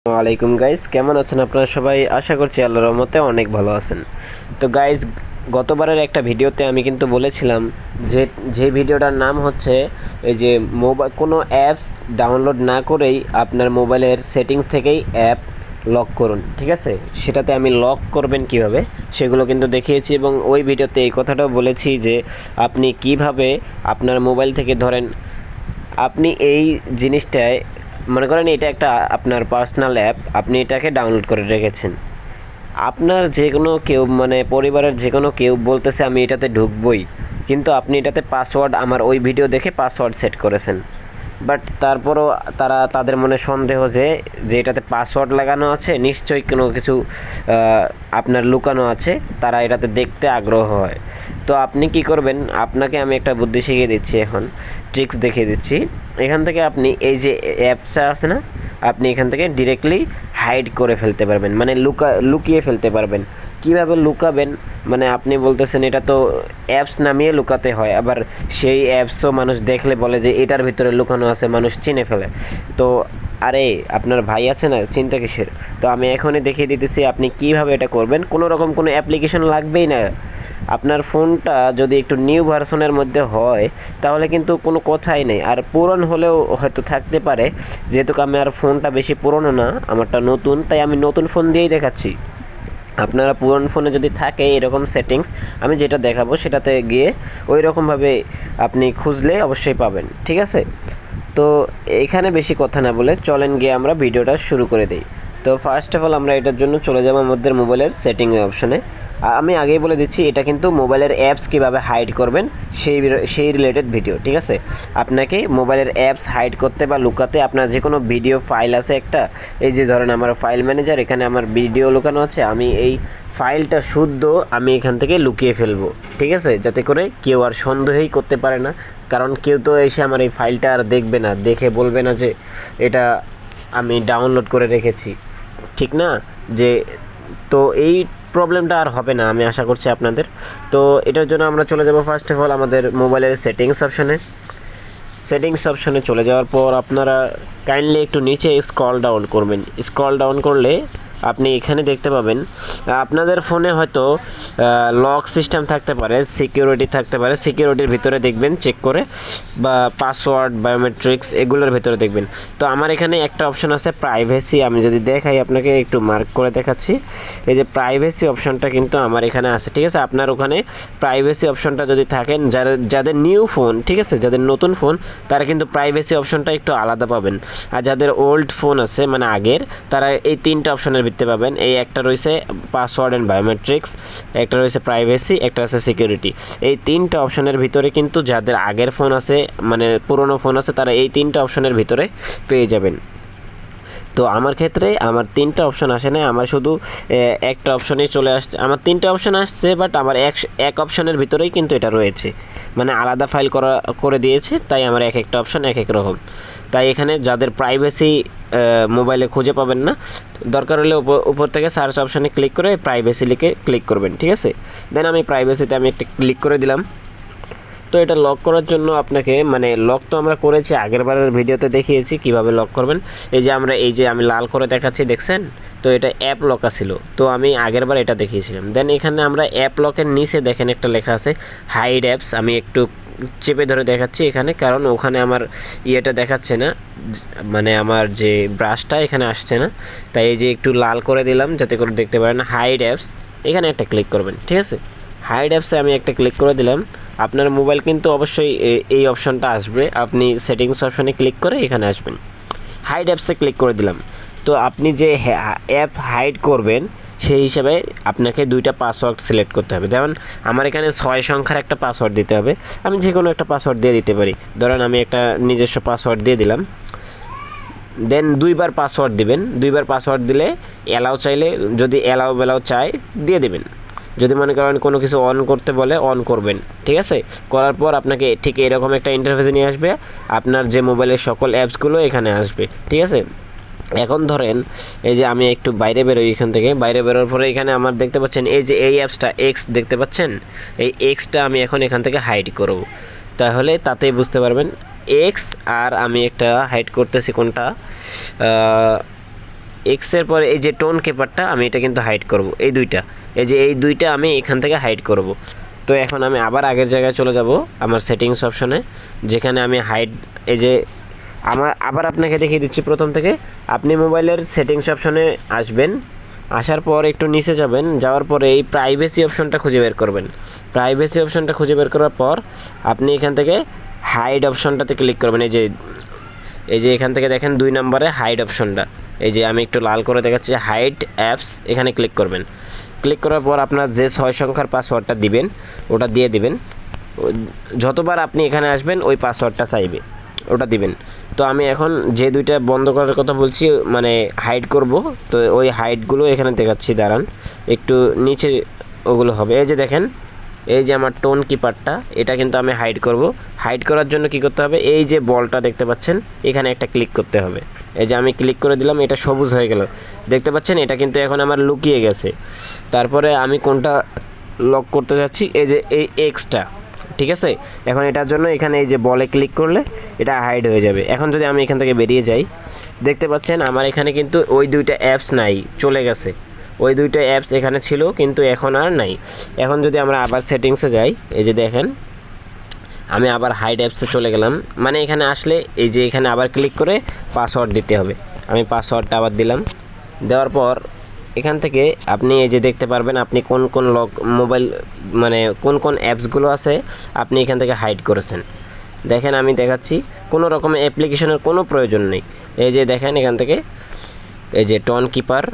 ওয়ালাইকুম গাইস, কেমন আছেন আপনারা সবাই? আশা করছি আল্লাহর রহমতে অনেক ভালো আছেন। তো গাইস, গতবারের একটা ভিডিওতে আমি কিন্তু বলেছিলাম যে ভিডিওটার নাম হচ্ছে এই যে মোবাইল কোনো অ্যাপস ডাউনলোড না করেই আপনার মোবাইলের সেটিংস থেকেই অ্যাপ লক করুন। ঠিক আছে, সেটাতে আমি লক করবেন কিভাবে সেগুলো কিন্তু দেখিয়েছি, এবং ওই ভিডিওতে এই কথাটাও বলেছি যে আপনি কিভাবে আপনার মোবাইল থেকে ধরেন আপনি এই জিনিসটায় মনে করেন এটা একটা আপনার পার্সোনাল অ্যাপ, আপনি এটাকে ডাউনলোড করে রেখেছেন। আপনার যে কোনো কেউ মানে পরিবারের যে কোনো কেউ বলতেছে আমি এটাতে ঢুকবই, কিন্তু আপনি এটাতে পাসওয়ার্ড আমার ওই ভিডিও দেখে পাসওয়ার্ড সেট করেছেন। বাট তারপরও তাদের মনে সন্দেহ যে এটাতে পাসওয়ার্ড লাগানো আছে, নিশ্চয়ই কোনো কিছু আপনার লুকানো আছে, তারা এটাতে দেখতে আগ্রহ হয়। তো আপনি কি করবেন, আপনাকে আমি একটা বুদ্ধি শিখিয়ে দিচ্ছি, এখন ট্রিক্স দেখিয়ে দিচ্ছি। এখান থেকে আপনি এই যে অ্যাপসটা আছে না, আপনি এখান থেকে ডিরেক্টলি হাইড করে ফেলতে পারবেন, মানে লুকিয়ে ফেলতে পারবেন। কিভাবে লুকাবেন, মানে আপনি বলতেছেন এটা তো অ্যাপস নামিয়ে লুকাতে হয়, আবার সেই অ্যাপসও মানুষ দেখলে বলে যে এটার ভিতরে লুকানো আছে, মানুষ চিনে ফেলে। তো আরে আপনার ভাই আছে না, চিন্তা কিসের? তো আমি এখনই দেখিয়ে দিতেছি আপনি কিভাবে এটা করবেন। কোনো রকম কোনো অ্যাপ্লিকেশন লাগবেই না। আপনার ফোনটা যদি একটু নিউ ভার্সনের মধ্যে হয় তাহলে কিন্তু কোনো কথাই নেই, আর পুরনো হলেও হয়তো থাকতে পারে, যেহেতু আমার ফোনটা বেশি পুরনো না, আমারটা নতুন, তাই আমি নতুন ফোন দিয়েই দেখাচ্ছি। আপনারা পুরনো ফোনে যদি থাকে এরকম সেটিংস, আমি যেটা দেখাবো সেটাতে গিয়ে ওই রকমভাবে আপনি খুঁজলে অবশ্যই পাবেন। ঠিক আছে, তো এখানে বেশি কথা না বলে চলেন গিয়ে আমরা ভিডিওটা শুরু করে দিই। তো ফার্স্ট অফ অল আমরা এটার জন্য চলে যাব আমাদের মোবাইলের সেটিং অপশনে। আমি আগেই বলে দিচ্ছি এটা কিন্তু মোবাইলের অ্যাপস কীভাবে হাইড করবেন সেই রিলেটেড ভিডিও। ঠিক আছে, আপনাকে মোবাইলের অ্যাপস হাইড করতে বা লুকাতে আপনার যে কোনো ভিডিও ফাইল আছে একটা, এই যে ধরেন আমার ফাইল ম্যানেজার, এখানে আমার ভিডিও লুকানো আছে, আমি এই ফাইলটা শুদ্ধ আমি এখান থেকে লুকিয়ে ফেলবো। ঠিক আছে, যাতে করে কেউ আর সন্দেহই করতে পারে না, কারণ কেউ তো এসে আমার এই ফাইলটা আর দেখবে না, দেখে বলবে না যে এটা আমি ডাউনলোড করে রেখেছি, ঠিক না? যে তো এই প্রবলেমটা আর হবে না, আমি আশা করছি আপনাদের। তো এটার জন্য আমরা চলে যাব ফার্স্ট অফ অল আমাদের মোবাইলের সেটিংস অপশনে চলে যাওয়ার পর আপনারা কাইন্ডলি একটু নিচে স্ক্রল ডাউন করবেন। স্ক্রল ডাউন করলে আপনি এখানে দেখতে পাবেন আপনাদের ফোনে হয়তো লক সিস্টেম থাকতে পারে, সিকিউরিটি থাকতে পারে, সিকিউরিটির ভিতরে দেখবেন চেক করে, বা পাসওয়ার্ড, বায়োমেট্রিক্স এগুলোর ভিতরে দেখবেন। তো আমার এখানে একটা অপশন আছে প্রাইভেসি, আমি যদি দেখাই আপনাকে, একটু মার্ক করে দেখাচ্ছি। এই যে প্রাইভেসি অপশনটা কিন্তু আমার এখানে আছে। ঠিক আছে, আপনার ওখানে প্রাইভেসি অপশনটা যদি থাকেন, যাদের নিউ ফোন, ঠিক আছে, যাদের নতুন ফোন, তারা কিন্তু প্রাইভেসি অপশনটা একটু আলাদা পাবেন। আর যাদের ওল্ড ফোন আছে মানে আগের, তারা এই তিনটা অপশনের ভিত্তিতে পাবেন। এই একটা রয়েছে পাসওয়ার্ড অ্যান্ড বায়োমেট্রিক্স, একটা রয়েছে প্রাইভেসি, একটা আছে সিকিউরিটি। এই তিনটা অপশনের ভিতরে কিন্তু যাদের আগের ফোন আছে মানে পুরনো ফোন আছে, তারা এই তিনটা অপশনের ভিতরে পেয়ে যাবেন। তো আমার ক্ষেত্রে আমার তিনটা অপশন আসে না, আমার শুধু একটা অপশনেই চলে আসছে। আমার তিনটা অপশন আসছে, বাট আমার এক অপশনের ভিতরেই কিন্তু এটা রয়েছে, মানে আলাদা ফাইল করে দিয়েছে, তাই আমার এক একটা অপশন এক এক রকম। তাই এখানে যাদের প্রাইভেসি মোবাইলে খুঁজে পাবেন না, দরকার হলে উপর থেকে সার্চ অপশানে ক্লিক করে প্রাইভেসি লিখে ক্লিক করবেন। ঠিক আছে, দেন আমি প্রাইভেসিতে আমি একটা ক্লিক করে দিলাম। তো এটা লক করার জন্য আপনাকে, মানে লক তো আমরা করেছি, আগেরবারের ভিডিওতে দেখিয়েছি কিভাবে লক করবেন। এই যে আমি লাল করে দেখাচ্ছি, দেখছেন? তো এটা অ্যাপ লক ছিল, তো আমি আগেরবার এটা দেখিয়েছিলাম। দেন এখানে আমরা অ্যাপ লকের নিচে দেখেন একটা লেখা আছে হাইড অ্যাপস, আমি একটু চেপে ধরে দেখাচ্ছি এখানে, কারণ ওখানে আমার ইয়েটা দেখাচ্ছে না, মানে আমার যে ব্রাশটা এখানে আসছে না, তাই এই যে একটু লাল করে দিলাম যাতে করে দেখতে পারেন হাইড অ্যাপস, এখানে একটা ক্লিক করবেন। ঠিক আছে, হাইড অ্যাপসে আমি একটা ক্লিক করে দিলাম। আপনার মোবাইল কিন্তু অবশ্যই এই অপশনটা আসবে, আপনি সেটিংস অপশনে ক্লিক করে এখানে আসবেন, হাইড অ্যাপসে ক্লিক করে দিলাম। তো আপনি যে অ্যাপ হাইড করবেন সেই হিসাবে আপনাকে দুইটা পাসওয়ার্ড সিলেক্ট করতে হবে। যেমন আমার এখানে 6 সংখ্যার একটা পাসওয়ার্ড দিতে হবে, আমি যে কোনো একটা পাসওয়ার্ড দিয়ে দিতে পারি, ধরেন আমি একটা নিজস্ব পাসওয়ার্ড দিয়ে দিলাম। দেন 2বার পাসওয়ার্ড দিবেন, 2বার পাসওয়ার্ড দিলে অ্যালাউ চাইলে, যদি অ্যালাউ চায় দিয়ে দিবেন, যদি মনে করেন কোনো কিছু অন করতে বলে অন করবেন। ঠিক আছে, করার পর আপনাকে ঠিক এরকম একটা ইন্টারফেসে নিয়ে আসবে, আপনার যে মোবাইলের সকল অ্যাপসগুলো এখানে আসবে। ঠিক আছে, এখন ধরেন এই যে আমি একটু বাইরে বেরোই, এখান থেকে বাইরে বেরোর পরে এখানে আমার দেখতে পাচ্ছেন এই যে এই অ্যাপসটা এক্স দেখতে পাচ্ছেন, এই এক্সটা আমি এখন এখান থেকে হাইড করব, তাহলে তাতেই বুঝতে পারবেন এক্স। আর আমি একটা হাইড করতেছি কোনটা, এক্সের পরে এই যে টোন কিপারটা আমি এটা কিন্তু হাইড করব, এই দুইটা আমি এখান থেকে হাইড করব। তো এখন আমি আবার আগের জায়গায় চলে যাব আমার সেটিংস অপশনে, যেখানে আমি হাইড এই যে আবার আপনাকে দেখিয়ে দিচ্ছি প্রথম থেকে। আপনি মোবাইলের সেটিংস অপশনে আসবেন, আসার পর একটু নিচে যাবেন, যাওয়ার পরে এই প্রাইভেসি অপশনটা খুঁজে বের করবেন। প্রাইভেসি অপশনটা খুঁজে বের করার পর আপনি এখান থেকে হাইড অপশনটাতে ক্লিক করবেন। এই যে এখান থেকে দেখেন 2 নম্বরে হাইড অপশনটা, এই যে আমি একটু লাল করে দেখাচ্ছি, হাইড অ্যাপস, এখানে ক্লিক করবেন। ক্লিক করার পর আপনার যে 6 সংখ্যার পাসওয়ার্ডটা দিবেন ওটা দিয়ে দিবেন। যতবার আপনি এখানে আসবেন ওই পাসওয়ার্ডটা চাইবে, ওটা দিবেন। তো আমি এখন যে দুইটা বন্ধ করার কথা বলছি মানে হাইড করব, তো ওই হাইডগুলো এখানে দেখাচ্ছি, দাঁড়ান একটু নিচে ওগুলো হবে। এই যে দেখেন, এই যে আমার টোন কিপারটা, এটা কিন্তু আমি হাইড করব। হাইড করার জন্য কি করতে হবে, এই যে বলটা দেখতে পাচ্ছেন এখানে একটা ক্লিক করতে হবে। এই যে আমি ক্লিক করে দিলাম, এটা সবুজ হয়ে গেল, দেখতে পাচ্ছেন এটা কিন্তু এখন আমার লুকিয়ে গেছে। তারপরে আমি কোনটা লক করতে যাচ্ছি, এই যে এই এক্সটা, ঠিক আছে। এখন এটার জন্য এখানে এই যে বলে ক্লিক করলে এটা হাইড হয়ে যাবে। এখন যদি আমি এখান থেকে বেরিয়ে যাই, দেখতে পাচ্ছেন আমার এখানে কিন্তু ওই দুইটা অ্যাপস নাই, চলে গেছে। ওই দুইটা অ্যাপস এখানে ছিল কিন্তু এখন আর নাই। এখন যদি আমরা আবার সেটিংসে যাই, এই যে দেখেন আমি আবার হাইড অ্যাপসে চলে গেলাম। মানে এখানে আসলে এই যে এখানে আবার ক্লিক করে পাসওয়ার্ড দিতে হবে। আমি পাসওয়ার্ডটা আবার দিলাম, দেওয়ার পর এখান থেকে আপনি এই যে দেখতে পারবেন আপনি কোন কোন মোবাইল মানে কোন অ্যাপসগুলো আছে আপনি এখান থেকে হাইড করেছেন। দেখেন আমি দেখাচ্ছি, কোনো রকমের অ্যাপ্লিকেশনের কোনো প্রয়োজন নেই। এই যে দেখেন এখান থেকে এই যে টোন কিপার,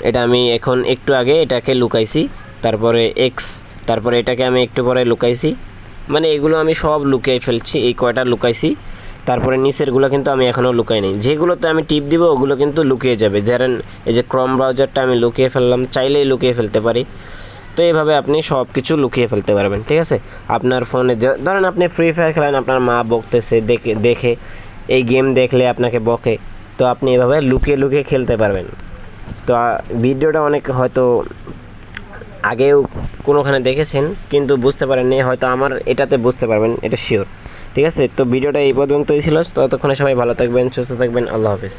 এটা আমি এখন একটু আগে এটাকে লুকাইছি, তারপরে এক্স, তারপরে এটাকে আমি একটু পরে লুকাইছি। মানে এগুলো আমি সব লুকিয়ে ফেলছি, এই কয়টা লুকাইছি। তারপরে নিচেরগুলো কিন্তু আমি এখনও লুকাই নেই, যেগুলোতে আমি টিপ দিব ওগুলো কিন্তু লুকিয়ে যাবে। ধরেন এই যে ক্রোম ব্রাউজারটা আমি লুকিয়ে ফেললাম, চাইলেই লুকিয়ে ফেলতে পারি। তো এইভাবে আপনি সব কিছু লুকিয়ে ফেলতে পারবেন, ঠিক আছে। আপনার ফোনে ধরেন আপনি ফ্রি ফায়ার খেলেন, আপনার মা বকতেছে, দেখে এই গেম দেখলে আপনাকে বকে, তো আপনি এভাবে লুকিয়ে লুকিয়ে খেলতে পারবেন। তো ভিডিওটা অনেক হয়তো আগেও কোনোখানে দেখেছেন কিন্তু বুঝতে পারেননি, হয়তো আমার এটাতে বুঝতে পারবেন, এটা শিওর, ঠিক আছে। তো ভিডিওটা এই পর্যন্তই ছিল। ততক্ষণে সবাই ভালো থাকবেন, সুস্থ থাকবেন, আল্লাহ হাফেজ।